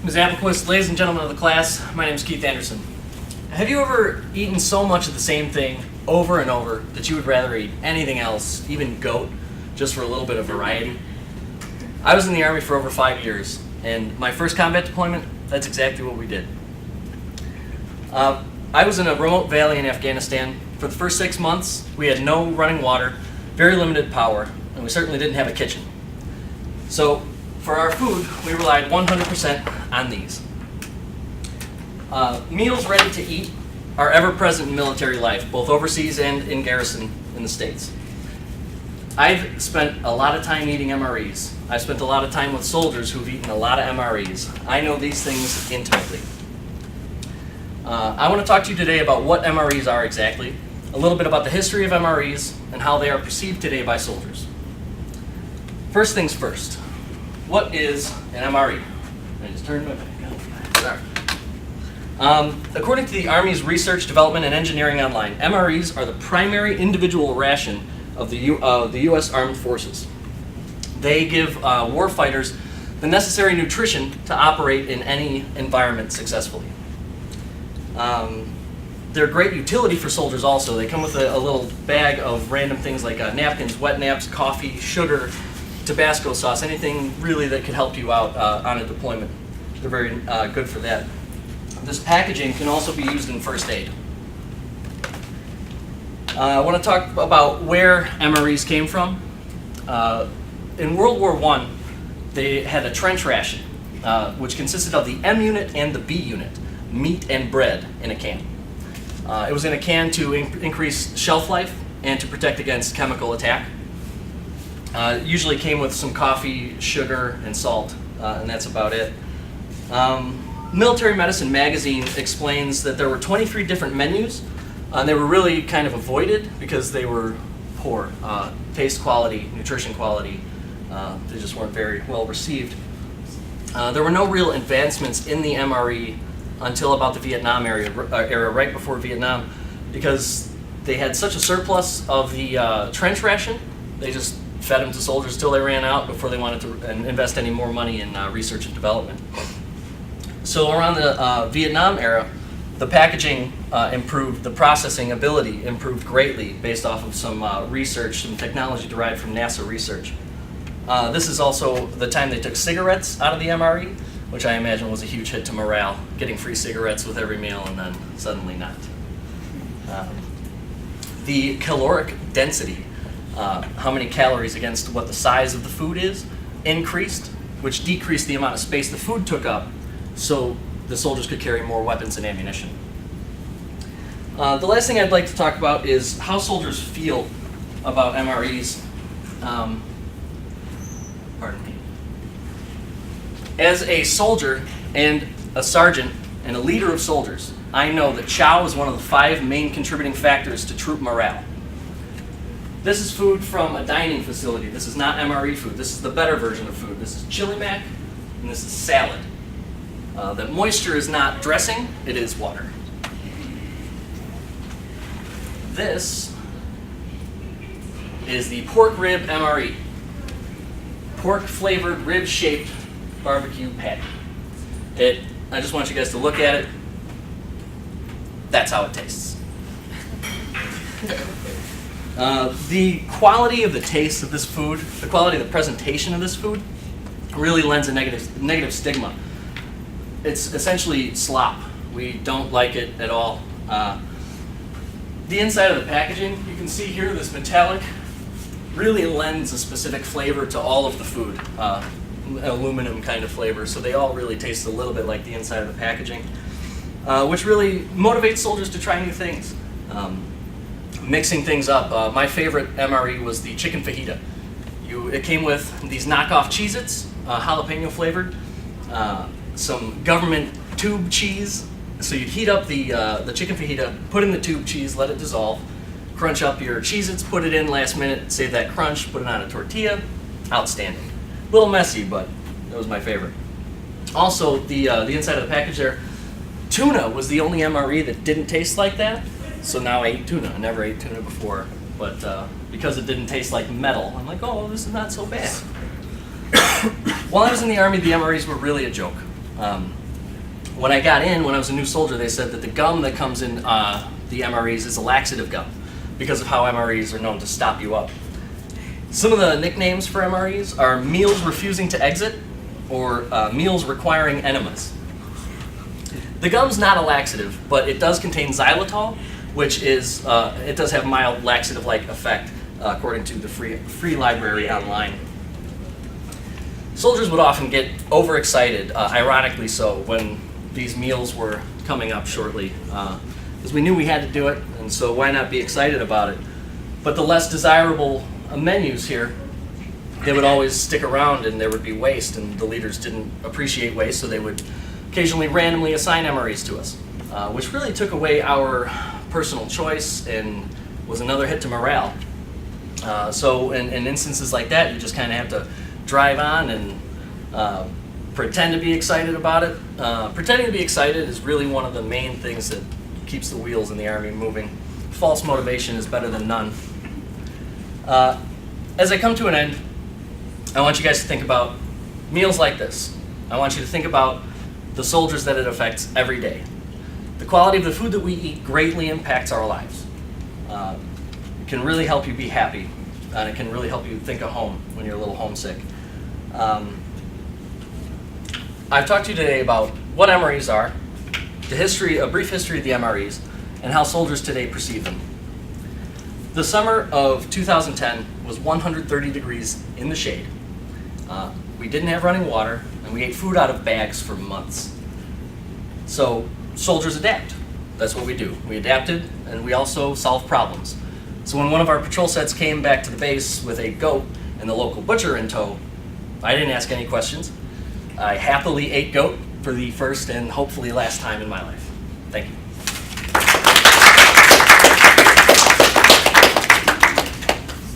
Ms. Applequist, ladies and gentlemen of the class, my name is Keith Anderson. Have you ever eaten so much of the same thing over and over that you would rather eat anything else, even goat, just for a little bit of variety? I was in the Army for over 5 years, and my first combat deployment, that's exactly what we did. I was in a remote valley in Afghanistan. For the first 6 months, we had no running water, very limited power, and we certainly didn't have a kitchen. So, for our food, we relied 100% on these. Meals ready to eat are ever present in military life, both overseas and in garrison in the States. I've spent a lot of time eating MREs. I've spent a lot of time with soldiers who've eaten a lot of MREs. I know these things intimately. I want to talk to you today about what MREs are exactly, a little bit about the history of MREs, and how they are perceived today by soldiers. First things first, what is an MRE? I just turned my back. Sorry. According to the Army's Research, Development, and Engineering Online, MREs are the primary individual ration of the U.S. Armed Forces. They give warfighters the necessary nutrition to operate in any environment successfully. They're great utility for soldiers also. They come with a little bag of random things like napkins, wet naps, coffee, sugar, Tabasco sauce, anything really that could help you out on a deployment. They're very good for that. This packaging can also be used in first aid. I want to talk about where MREs came from. In World War I, they had a trench ration, which consisted of the M unit and the B unit, meat and bread in a can. It was in a can to increase shelf life and to protect against chemical attack. Usually came with some coffee, sugar, and salt, and that's about it. Military Medicine magazine explains that there were 23 different menus, and they were really kind of avoided because they were poor. Taste quality, nutrition quality, they just weren't very well received. There were no real advancements in the MRE until about the Vietnam era, right before Vietnam, because they had such a surplus of the trench ration, they just fed them to soldiers till they ran out before they wanted to invest any more money in research and development. So around the Vietnam era, the packaging improved, the processing ability improved greatly based off of some research, some technology derived from NASA research. This is also the time they took cigarettes out of the MRE, which I imagine was a huge hit to morale, getting free cigarettes with every meal and then suddenly not. The caloric density, how many calories against what the size of the food is, increased, which decreased the amount of space the food took up, so the soldiers could carry more weapons and ammunition. The last thing I'd like to talk about is how soldiers feel about MREs. Pardon me. As a soldier and a sergeant and a leader of soldiers, I know that chow is one of the 5 main contributing factors to troop morale. This is food from a dining facility. This is not MRE food. This is the better version of food. This is chili mac, and this is salad. The moisture is not dressing, it is water. This is the pork rib MRE. Pork flavored rib shaped barbecue patty. I just want you guys to look at it. That's how it tastes. The quality of the taste of this food, the quality of the presentation of this food, really lends a negative stigma. It's essentially slop. We don't like it at all. The inside of the packaging, you can see here, this metallic really lends a specific flavor to all of the food, aluminum kind of flavor, so they all really taste a little bit like the inside of the packaging, which really motivates soldiers to try new things. Mixing things up. My favorite MRE was the chicken fajita. It came with these knockoff Cheez-Its, jalapeno flavored, some government tube cheese. So you'd heat up the chicken fajita, put in the tube cheese, let it dissolve, crunch up your Cheez-Its, put it in last minute, save that crunch, put it on a tortilla. Outstanding. A little messy, but that was my favorite. Also, the inside of the package there, tuna was the only MRE that didn't taste like that. So now I ate tuna. I never ate tuna before, but because it didn't taste like metal, I'm like, oh, this is not so bad. While I was in the Army, the MREs were really a joke. When I got in, when I was a new soldier, they said that the gum that comes in the MREs is a laxative gum because of how MREs are known to stop you up. Some of the nicknames for MREs are meals refusing to exit or meals requiring enemas. The gum's not a laxative, but it does contain xylitol, which is, it does have mild laxative-like effect according to the free library online. Soldiers would often get overexcited, ironically so, when these meals were coming up shortly, because we knew we had to do it, and so why not be excited about it? But the less desirable menus here, they would always stick around and there would be waste, and the leaders didn't appreciate waste, so they would occasionally randomly assign MREs to us, which really took away our personal choice and was another hit to morale. So in instances like that, you just kind of have to drive on and pretend to be excited about it. Pretending to be excited is really one of the main things that keeps the wheels in the Army moving. False motivation is better than none. As I come to an end, I want you guys to think about meals like this. I want you to think about the soldiers that it affects every day. The quality of the food that we eat greatly impacts our lives. It can really help you be happy, and it can really help you think of home when you're a little homesick. I've talked to you today about what MREs are, a brief history of the MREs, and how soldiers today perceive them. The summer of 2010 was 130 degrees in the shade. We didn't have running water, and we ate food out of bags for months. So soldiers adapt. That's what we do. We adapted, and we also solve problems. So when one of our patrol sets came back to the base with a goat and the local butcher in tow, I didn't ask any questions. I happily ate goat for the first and hopefully last time in my life. Thank you.